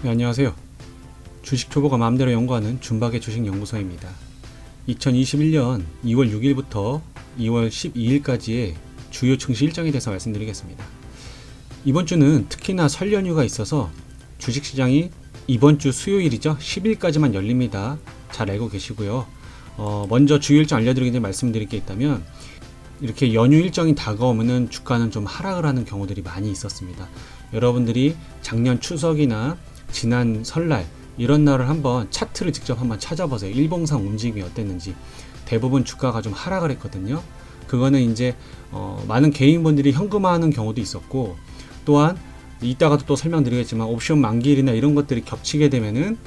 네, 안녕하세요. 주식 초보가 마음대로 연구하는 준박의 주식연구소입니다. 2021년 2월 6일부터 2월 12일까지의 주요 증시 일정에 대해서 말씀드리겠습니다. 이번 주는 특히나 설 연휴가 있어서 주식시장이 이번 주 수요일이죠. 10일까지만 열립니다. 잘 알고 계시고요. 먼저 주요 일정 알려드리기 전에 말씀드릴 게 있다면 이렇게 연휴 일정이 다가오면은 주가는 좀 하락을 하는 경우들이 많이 있었습니다. 여러분들이 작년 추석이나 지난 설날 이런 날을 한번 차트를 직접 한번 찾아보세요. 일봉상 움직임이 어땠는지. 대부분 주가가 좀 하락을 했거든요. 그거는 이제 많은 개인분들이 현금화하는 경우도 있었고, 또한 이따가도 또 설명드리겠지만 옵션 만기일이나 이런 것들이 겹치게 되면은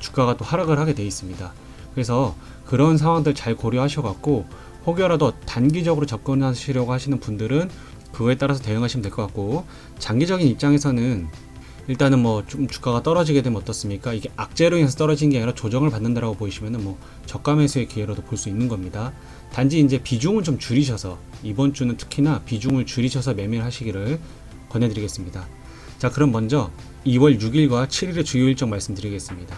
주가가 또 하락을 하게 돼 있습니다. 그래서 그런 상황들 잘 고려하셔갖고 혹여라도 단기적으로 접근하시려고 하시는 분들은 그거에 따라서 대응하시면 될 것 같고, 장기적인 입장에서는 일단은 뭐 좀 주가가 떨어지게 되면 어떻습니까? 이게 악재로 인해서 떨어진 게 아니라 조정을 받는다라고 보시면은 뭐 저가 매수의 기회로도 볼 수 있는 겁니다. 단지 이제 비중을 좀 줄이셔서, 이번 주는 특히나 비중을 줄이셔서 매매를 하시기를 권해드리겠습니다. 자, 그럼 먼저 2월 6일과 7일의 주요 일정 말씀드리겠습니다.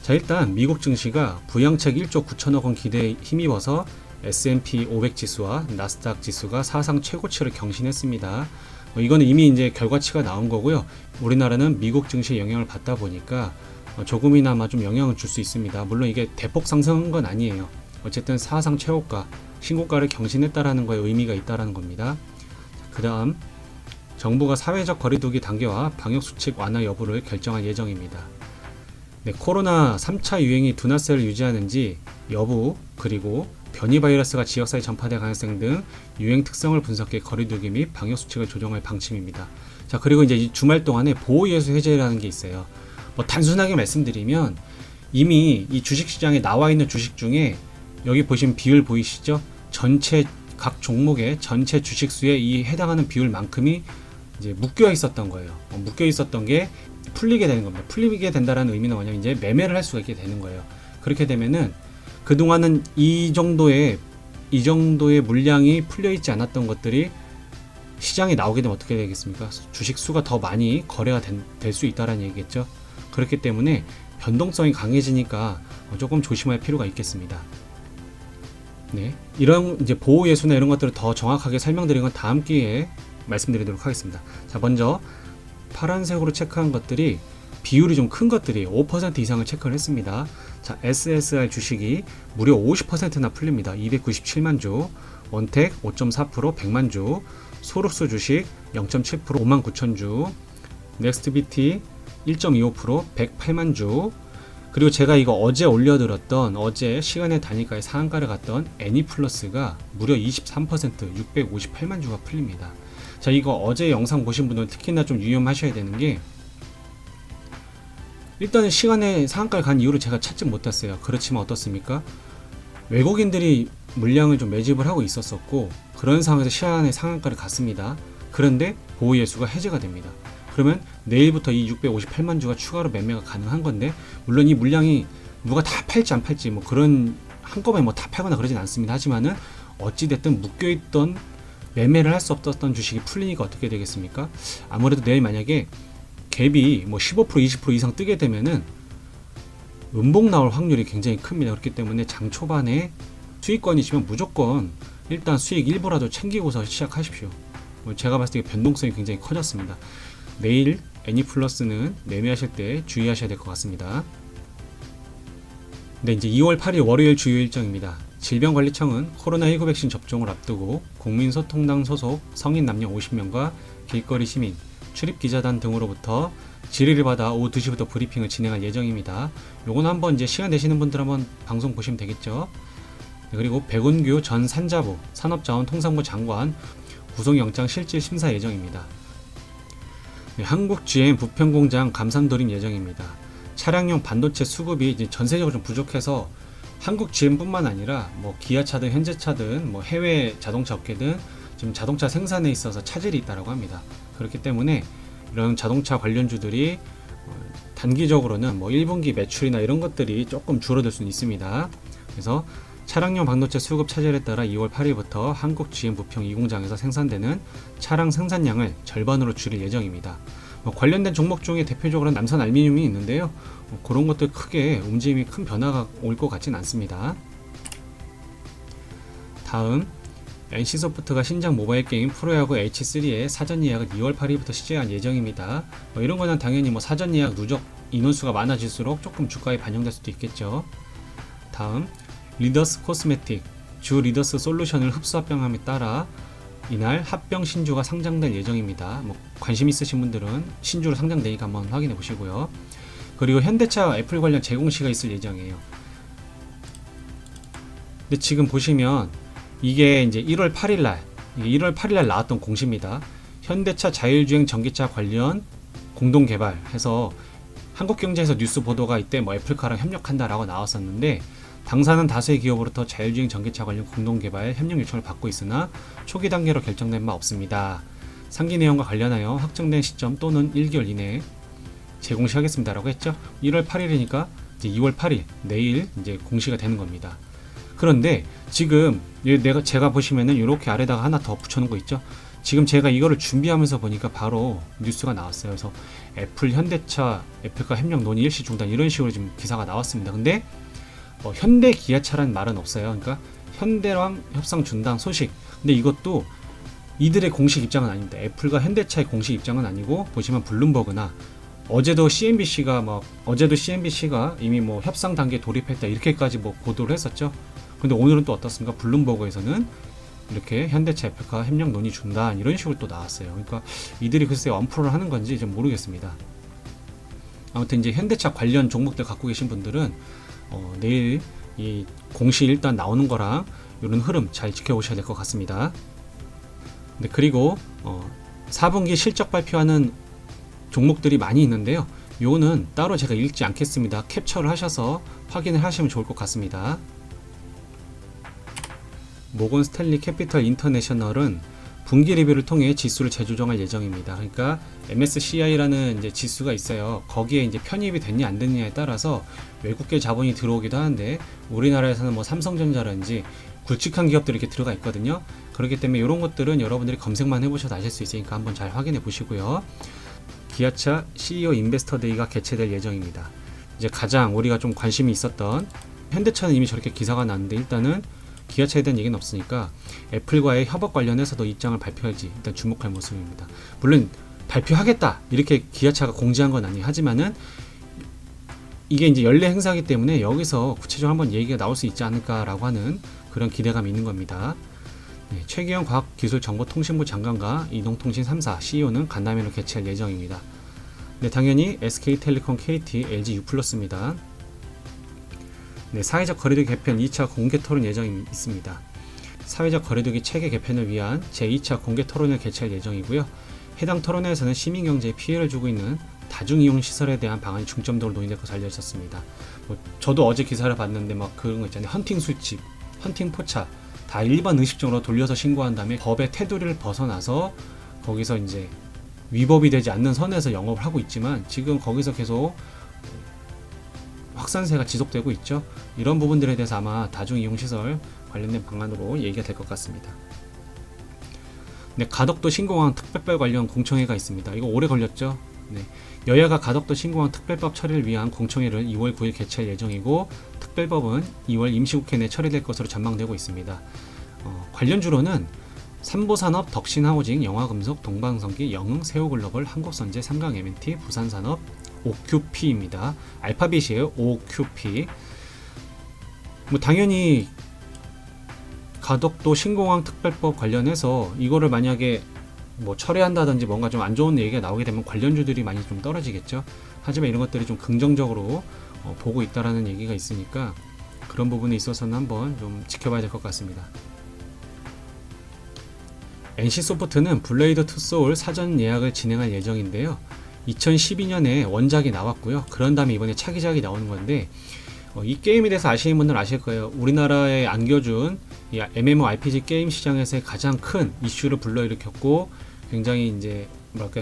자, 일단 미국 증시가 부양책 1조 9천억 원 기대에 힘입어서 S&P 500 지수와 나스닥 지수가 사상 최고치를 경신했습니다. 이거는 이미 이제 결과치가 나온 거고요. 우리나라는 미국 증시에 영향을 받다 보니까 조금이나마 좀 영향을 줄 수 있습니다. 물론 이게 대폭 상승한 건 아니에요. 어쨌든 사상 최고가, 신고가를 경신했다라는 거에 의미가 있다라는 겁니다. 그 다음, 정부가 사회적 거리두기 단계와 방역수칙 완화 여부를 결정할 예정입니다. 네, 코로나 3차 유행이 둔화세를 유지하는지 여부, 그리고 변이 바이러스가 지역사회 전파될 가능성 등 유행 특성을 분석해 거리두기 및 방역 수칙을 조정할 방침입니다. 자, 그리고 이제 이 주말 동안에 보호예수 해제라는 게 있어요. 뭐 단순하게 말씀드리면 이미 이 주식시장에 나와 있는 주식 중에 여기 보시면 비율 보이시죠? 전체 각 종목의 전체 주식수에 이 해당하는 비율만큼이 이제 묶여 있었던 거예요. 묶여 있었던 게 풀리게 되는 겁니다. 풀리게 된다는 의미는 뭐냐면 이제 매매를 할 수가 있게 되는 거예요. 그렇게 되면은 그동안은 이 정도의 물량이 풀려있지 않았던 것들이 시장에 나오게 되면 어떻게 되겠습니까? 주식 수가 더 많이 거래가 될 수 있다는 얘기겠죠. 그렇기 때문에 변동성이 강해지니까 조금 조심할 필요가 있겠습니다. 네, 이런 이제 보호 예수나 이런 것들을 더 정확하게 설명드리는 건 다음 기회에 말씀드리도록 하겠습니다. 자, 먼저 파란색으로 체크한 것들이 비율이 좀 큰 것들이 5% 이상을 체크를 했습니다. 자, SSR 주식이 무려 50%나 풀립니다. 297만 주, 원택 5.4% 100만 주, 소록수 주식 0.7% 5만 9천 주, 넥스트비티 1.25% 108만 주, 그리고 제가 이거 어제 올려드렸던 어제 시간의 단위가의 상한가를 갔던 애니플러스가 무려 23% 658만 주가 풀립니다. 자, 이거 어제 영상 보신 분들은 특히나 좀 유념하셔야 되는 게, 일단은 시간에 상한가를 간 이후로 제가 찾지 못했어요. 그렇지만 어떻습니까? 외국인들이 물량을 좀 매집을 하고 있었었고, 그런 상황에서 시간에 상한가를 갔습니다. 그런데 보호예수가 해제가 됩니다. 그러면 내일부터 이 658만 주가 추가로 매매가 가능한 건데, 물론 이 물량이 누가 다 팔지 안 팔지 뭐 그런 한꺼번에 뭐 다 팔거나 그러진 않습니다. 하지만은 어찌됐든 묶여있던 매매를 할 수 없었던 주식이 풀리니까 어떻게 되겠습니까? 아무래도 내일 만약에 갭이 뭐 15% 20% 이상 뜨게 되면은 음봉 나올 확률이 굉장히 큽니다. 그렇기 때문에 장 초반에 수익권이시면 무조건 일단 수익 일부라도 챙기고서 시작하십시오. 제가 봤을 때 변동성이 굉장히 커졌습니다. 내일 애니플러스는 매매하실 때 주의하셔야 될 것 같습니다. 네, 이제 2월 8일 월요일 주요 일정입니다. 질병관리청은 코로나19 백신 접종을 앞두고 국민소통당 소속 성인 남녀 50명과 길거리 시민, 출입기자단 등으로부터 질의를 받아 오후 2시부터 브리핑을 진행할 예정입니다. 요건 한번 이제 시간 되시는 분들 한번 방송 보시면 되겠죠. 네, 그리고 백운규 전 산자부 산업자원통상부 장관 구속영장 실질 심사 예정입니다. 네, 한국 GM 부평공장 감산돌입 예정입니다. 차량용 반도체 수급이 이제 전세적으로 좀 부족해서 한국 GM뿐만 아니라 뭐 기아차든 현대차든 뭐 해외 자동차 업계든 지금 자동차 생산에 있어서 차질이 있다고 합니다. 그렇기 때문에 이런 자동차 관련주들이 단기적으로는 뭐 1분기 매출이나 이런 것들이 조금 줄어들 수는 있습니다. 그래서 차량용 반도체 수급 차질에 따라 2월 8일부터 한국 GM 부평 2공장에서 생산되는 차량 생산량을 절반으로 줄일 예정입니다. 관련된 종목 중에 대표적으로 남선 알루미늄이 있는데요. 그런 것들 크게 움직임이 큰 변화가 올 것 같진 않습니다. 다음 NC소프트가 신작 모바일 게임 프로야구 H3의 사전 예약을 2월 8일부터 시작할 예정입니다. 이런 거는 당연히 사전 예약 누적 인원수가 많아질수록 조금 주가에 반영될 수도 있겠죠. 다음 리더스 코스메틱 주 리더스 솔루션을 흡수 합병함에 따라 이날 합병 신주가 상장될 예정입니다. 관심 있으신 분들은 신주로 상장되니까 한번 확인해 보시고요. 그리고 현대차 애플 관련 재공시가 있을 예정이에요. 근데 지금 보시면 이게 이제 1월 8일 날 나왔던 공시입니다. 현대차 자율주행 전기차 관련 공동 개발해서 한국경제에서 뉴스 보도가 이때 애플카랑 협력한다라고 나왔었는데 당사는 다수의 기업으로부터 자율주행 전기차 관련 공동 개발 협력 요청을 받고 있으나 초기 단계로 결정된 바 없습니다. 상기 내용과 관련하여 확정된 시점 또는 1개월 이내에 재공시하겠습니다라고 했죠. 1월 8일이니까 이제 2월 8일 내일 이제 공시가 되는 겁니다. 그런데 지금 제가 보시면은 이렇게 아래다가 하나 더 붙여놓은 거 있죠. 지금 제가 이거를 준비하면서 보니까 바로 뉴스가 나왔어요. 그래서 애플 현대차 애플과 협력 논의 일시 중단 이런 식으로 지금 기사가 나왔습니다. 근데 현대 기아차라는 말은 없어요. 그러니까 현대랑 협상 중단 소식. 근데 이것도 이들의 공식 입장은 아닙니다. 애플과 현대차의 공식 입장은 아니고 보시면 블룸버그나 어제도 CNBC가 이미 협상 단계에 돌입했다 이렇게까지 보도를 했었죠. 근데 오늘은 또 어떻습니까? 블룸버그에서는 이렇게 현대차 애플과 협력 논의 중단 이런 식으로 또 나왔어요. 그러니까 이들이 글쎄 언프로를 하는 건지 좀 모르겠습니다. 아무튼 이제 현대차 관련 종목들 갖고 계신 분들은 내일 이 공시 일단 나오는 거랑 이런 흐름 잘 지켜보셔야 될 것 같습니다. 네, 그리고 4분기 실적 발표하는 종목들이 많이 있는데요. 요거는 따로 제가 읽지 않겠습니다. 캡처를 하셔서 확인을 하시면 좋을 것 같습니다. 모건 스탠리 캐피털 인터내셔널은 분기 리뷰를 통해 지수를 재조정할 예정입니다. 그러니까 MSCI라는 이제 지수가 있어요. 거기에 이제 편입이 됐냐 안 됐냐에 따라서 외국계 자본이 들어오기도 하는데 우리나라에서는 삼성전자라든지 굵직한 기업들이 이렇게 들어가 있거든요. 그렇기 때문에 이런 것들은 여러분들이 검색만 해보셔도 아실 수 있으니까 한번 잘 확인해 보시고요. 기아차 CEO 인베스터 데이가 개최될 예정입니다. 이제 가장 우리가 좀 관심이 있었던 현대차는 이미 저렇게 기사가 났는데 일단은 기아차에 대한 얘기는 없으니까 애플과의 협업 관련해서도 입장을 발표할지 일단 주목할 모습입니다. 물론 발표하겠다 이렇게 기아차가 공지한 건 아니에요. 하지만은 이게 이제 연례 행사이기 때문에 여기서 구체적으로 한번 얘기가 나올 수 있지 않을까라고 하는 그런 기대감이 있는 겁니다. 네, 최기현 과학기술정보통신부 장관과 이동통신 3사 CEO는 간담회를 개최할 예정입니다. 네, 당연히 SK텔레콤, KT, LG U+입니다. 네, 사회적 거리두기 개편 2차 공개 토론 예정이 있습니다. 사회적 거리두기 체계 개편을 위한 제2차 공개 토론을 개최할 예정이고요. 해당 토론회에서는 시민경제에 피해를 주고 있는 다중이용 시설에 대한 방안이 중점적으로 논의될 것으로 알려져 있었습니다. 저도 어제 기사를 봤는데 그런 거 있잖아요. 헌팅 술집, 헌팅 포차 다 일반 의식적으로 돌려서 신고한 다음에 법의 테두리를 벗어나서 거기서 이제 위법이 되지 않는 선에서 영업을 하고 있지만 지금 거기서 계속 확산세가 지속되고 있죠. 이런 부분들에 대해서 아마 다중이용시설 관련된 방안으로 얘기가 될 것 같습니다. 네, 가덕도 신공항 특별법 관련 공청회가 있습니다. 이거 오래 걸렸죠. 네, 여야가 가덕도 신공항 특별법 처리를 위한 공청회를 2월 9일 개최할 예정이고 특별법은 2월 임시국회 내 처리될 것으로 전망되고 있습니다. 관련주로는 삼보산업, 덕신하우징, 영화금속, 동방성기, 영흥, 세우글로벌, 한국선제, 삼강 M&T, 부산산업, OQP입니다. 알파벳이에요. OQP. 당연히 가덕도 신공항 특별법 관련해서 이거를 만약에 철회한다든지 뭔가 좀 안 좋은 얘기가 나오게 되면 관련주들이 많이 좀 떨어지겠죠. 하지만 이런 것들이 좀 긍정적으로 보고 있다라는 얘기가 있으니까 그런 부분에 있어서는 한번 좀 지켜봐야 될 것 같습니다. NC소프트는 블레이드 투 소울 사전 예약을 진행할 예정인데요. 2012년에 원작이 나왔고요. 그런 다음에 이번에 차기작이 나오는 건데 이 게임에 대해서 아시는 분들은 아실 거예요. 우리나라에 안겨준 이 MMORPG 게임 시장에서의 가장 큰 이슈를 불러일으켰고 굉장히 이제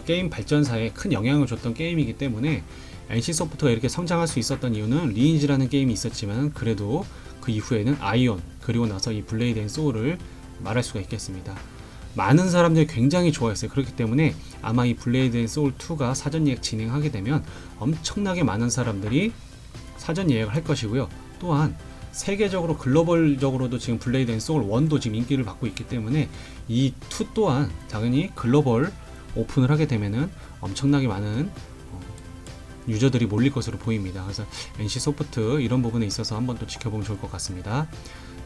게임 발전사에 큰 영향을 줬던 게임이기 때문에 NC소프트가 이렇게 성장할 수 있었던 이유는 리니지라는 게임이 있었지만 그래도 그 이후에는 아이온 그리고 나서 이 블레이드 앤 소울을 말할 수가 있겠습니다. 많은 사람들이 굉장히 좋아했어요. 그렇기 때문에 아마 이 블레이드 앤 소울 2가 사전 예약 진행하게 되면 엄청나게 많은 사람들이 사전 예약을 할 것이고요. 또한 세계적으로 글로벌적으로도 지금 블레이드 앤 소울 1도 지금 인기를 받고 있기 때문에 이 2 또한 당연히 글로벌 오픈을 하게 되면은 엄청나게 많은 유저들이 몰릴 것으로 보입니다. 그래서 NC소프트 이런 부분에 있어서 한번 또 지켜보면 좋을 것 같습니다.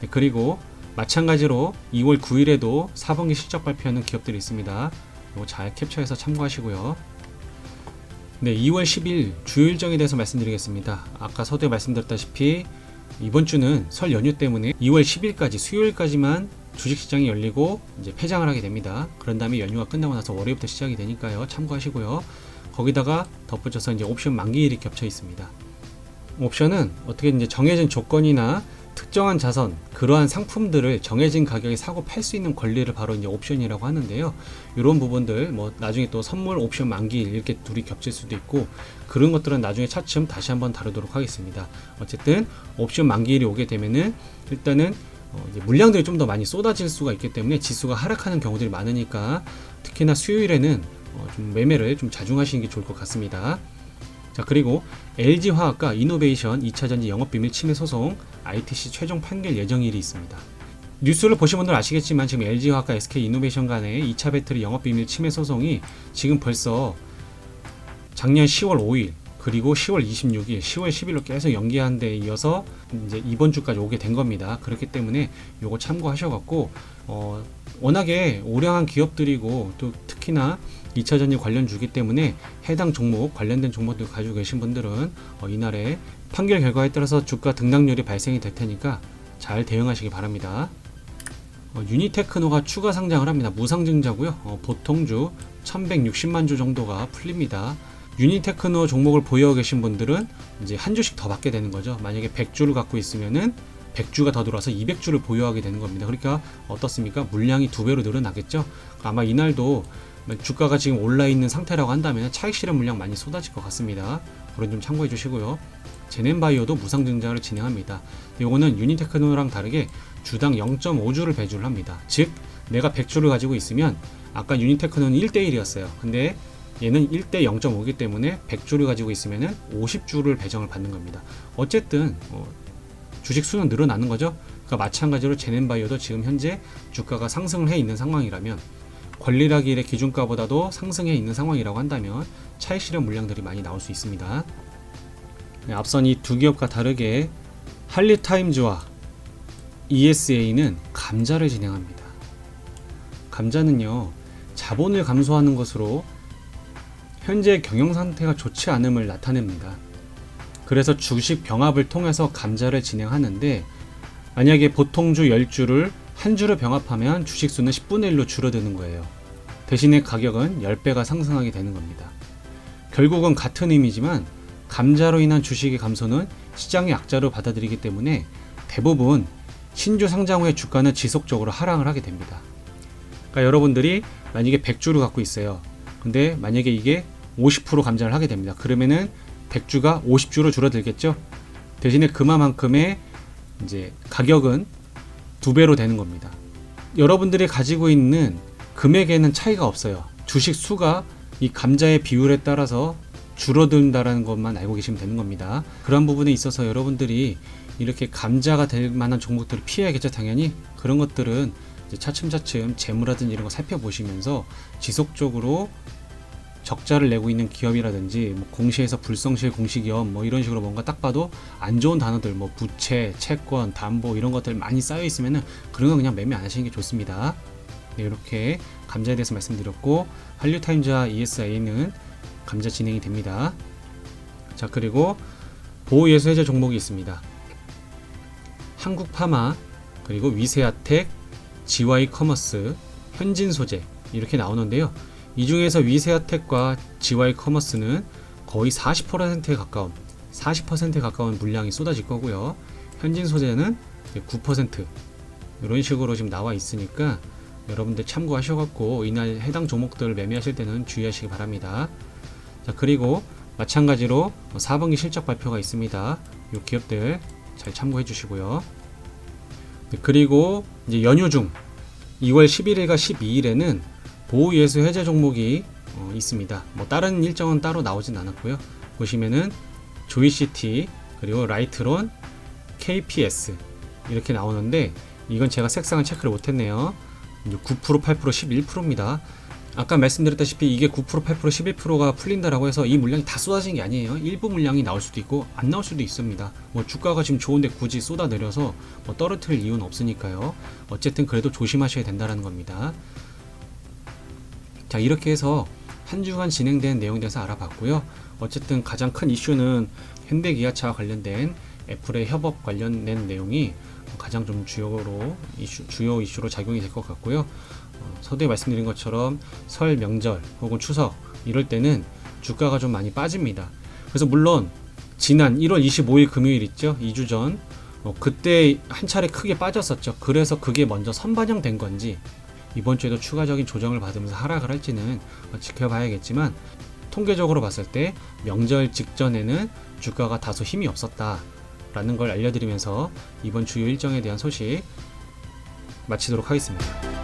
네, 그리고 마찬가지로 2월 9일에도 4분기 실적 발표하는 기업들이 있습니다. 이거 잘 캡처해서 참고하시고요. 네, 2월 10일 주요 일정에 대해서 말씀드리겠습니다. 아까 서두에 말씀드렸다시피 이번 주는 설 연휴 때문에 2월 10일까지 수요일까지만 주식시장이 열리고 이제 폐장을 하게 됩니다. 그런 다음에 연휴가 끝나고 나서 월요일부터 시작이 되니까요. 참고하시고요. 거기다가 덧붙여서 이제 옵션 만기일이 겹쳐 있습니다. 옵션은 어떻게 이제 정해진 조건이나 특정한 자선, 그러한 상품들을 정해진 가격에 사고 팔 수 있는 권리를 바로 이제 옵션이라고 하는데요. 이런 부분들 뭐 나중에 또 선물 옵션 만기일 이렇게 둘이 겹칠 수도 있고 그런 것들은 나중에 차츰 다시 한번 다루도록 하겠습니다. 어쨌든 옵션 만기일이 오게 되면은 일단은 이제 물량들이 좀 더 많이 쏟아질 수가 있기 때문에 지수가 하락하는 경우들이 많으니까 특히나 수요일에는 좀 매매를 좀 자중하시는 게 좋을 것 같습니다. 자, 그리고 LG화학과 이노베이션 2차전지 영업비밀 침해 소송 ITC 최종 판결 예정일이 있습니다. 뉴스를 보신 분들 아시겠지만 지금 LG화학과 SK이노베이션 간의 2차 배터리 영업비밀 침해 소송이 지금 벌써 작년 10월 5일 그리고 10월 26일, 10월 10일로 계속 연기한 데 이어서 이제 이번 주까지 오게 된 겁니다. 그렇기 때문에 요거 참고하셔갖고 워낙에 우량한 기업들이고 또 특히나 2차전지 관련 주기 때문에 해당 종목, 관련된 종목들 가지고 계신 분들은 이날에 판결 결과에 따라서 주가 등락률이 발생이 될 테니까 잘 대응하시기 바랍니다. 유니테크노가 추가 상장을 합니다. 무상증자고요. 보통주 1160만 주 정도가 풀립니다. 유니테크노 종목을 보유하고 계신 분들은 이제 한 주씩 더 받게 되는 거죠. 만약에 100주를 갖고 있으면은 100주가 더 들어와서 200주를 보유하게 되는 겁니다. 그러니까 어떻습니까? 물량이 2배로 늘어나겠죠? 아마 이날도 주가가 지금 올라 있는 상태라고 한다면 차익 실현 물량 많이 쏟아질 것 같습니다. 그런 좀 참고해 주시고요. 제넨바이오도 무상증자를 진행합니다. 이거는 유니테크노랑 다르게 주당 0.5주를 배주를 합니다. 즉 내가 100주를 가지고 있으면 아까 유니테크노는 1대1이었어요. 근데 얘는 1대 0.5이기 때문에 100주를 가지고 있으면 50주를 배정을 받는 겁니다. 어쨌든 주식 수는 늘어나는 거죠. 그러니까 마찬가지로 제넨바이오도 지금 현재 주가가 상승을 해 있는 상황이라면 권리락일의 기준가보다도 상승해 있는 상황이라고 한다면 차익 실현 물량들이 많이 나올 수 있습니다. 네, 앞선 이 두 기업과 다르게 할리타임즈와 ESA는 감자를 진행합니다. 감자는요, 자본을 감소하는 것으로 현재 경영 상태가 좋지 않음을 나타냅니다. 그래서 주식 병합을 통해서 감자를 진행하는데 만약에 보통주 10주를 한 주로 병합하면 주식수는 10분의 1로 줄어드는 거예요. 대신에 가격은 10배가 상승하게 되는 겁니다. 결국은 같은 의미지만 감자로 인한 주식의 감소는 시장의 약자로 받아들이기 때문에 대부분 신주 상장 후에 주가는 지속적으로 하락을 하게 됩니다. 그러니까 여러분들이 만약에 100주를 갖고 있어요. 근데 만약에 이게 50% 감자를 하게 됩니다. 그러면은 100주가 50주로 줄어들겠죠? 대신에 그만큼의 이제 가격은 2배로 되는 겁니다. 여러분들이 가지고 있는 금액에는 차이가 없어요. 주식 수가 이 감자의 비율에 따라서 줄어든다는 것만 알고 계시면 되는 겁니다. 그런 부분에 있어서 여러분들이 이렇게 감자가 될 만한 종목들을 피해야겠죠, 당연히. 그런 것들은 이제 차츰차츰 재무라든지 이런 거 살펴보시면서 지속적으로 적자를 내고 있는 기업이라든지 뭐 공시에서 불성실 공시기업 뭐 이런 식으로 뭔가 딱 봐도 안 좋은 단어들 뭐 부채, 채권, 담보 이런 것들 많이 쌓여 있으면은 그런 거 그냥 매매 안 하시는 게 좋습니다. 네, 이렇게 감자에 대해서 말씀드렸고 한류타임즈와 ESA는 감자 진행이 됩니다. 자, 그리고 보호예수 해제 종목이 있습니다. 한국파마, 그리고 위세아텍, GY커머스, 현진소재 이렇게 나오는데요. 이 중에서 위세아텍과 GY커머스는 거의 40%에 가까운 물량이 쏟아질 거고요. 현진소재는 9% 이런 식으로 지금 나와 있으니까 여러분들 참고하셔갖고 이날 해당 종목들을 매매하실 때는 주의하시기 바랍니다. 자, 그리고 마찬가지로 4분기 실적 발표가 있습니다. 이 기업들 잘 참고해 주시고요. 네, 그리고 이제 연휴 중 2월 11일과 12일에는 보호예수 해제 종목이 있습니다. 뭐 다른 일정은 따로 나오진 않았고요. 보시면은 조이시티, 그리고 라이트론, KPS 이렇게 나오는데 이건 제가 색상을 체크를 못했네요. 9%, 8%, 11%입니다. 아까 말씀드렸다시피 이게 9%, 8%, 11%가 풀린다라고 해서 이 물량이 다 쏟아지는 게 아니에요. 일부 물량이 나올 수도 있고 안 나올 수도 있습니다. 뭐 주가가 지금 좋은데 굳이 쏟아 내려서 뭐 떨어뜨릴 이유는 없으니까요. 어쨌든 그래도 조심하셔야 된다는 겁니다. 자, 이렇게 해서 한 주간 진행된 내용에 대해서 알아봤고요. 어쨌든 가장 큰 이슈는 현대기아차와 관련된 애플의 협업 관련된 내용이 가장 좀 주요 이슈로 작용이 될 것 같고요. 서두에 말씀드린 것처럼 설 명절 혹은 추석 이럴 때는 주가가 좀 많이 빠집니다. 그래서 물론 지난 1월 25일 금요일 있죠, 2주 전 그때 한 차례 크게 빠졌었죠. 그래서 그게 먼저 선반영된 건지 이번 주에도 추가적인 조정을 받으면서 하락을 할지는 지켜봐야겠지만, 통계적으로 봤을 때 명절 직전에는 주가가 다소 힘이 없었다 라는 걸 알려드리면서 이번 주요 일정에 대한 소식 마치도록 하겠습니다.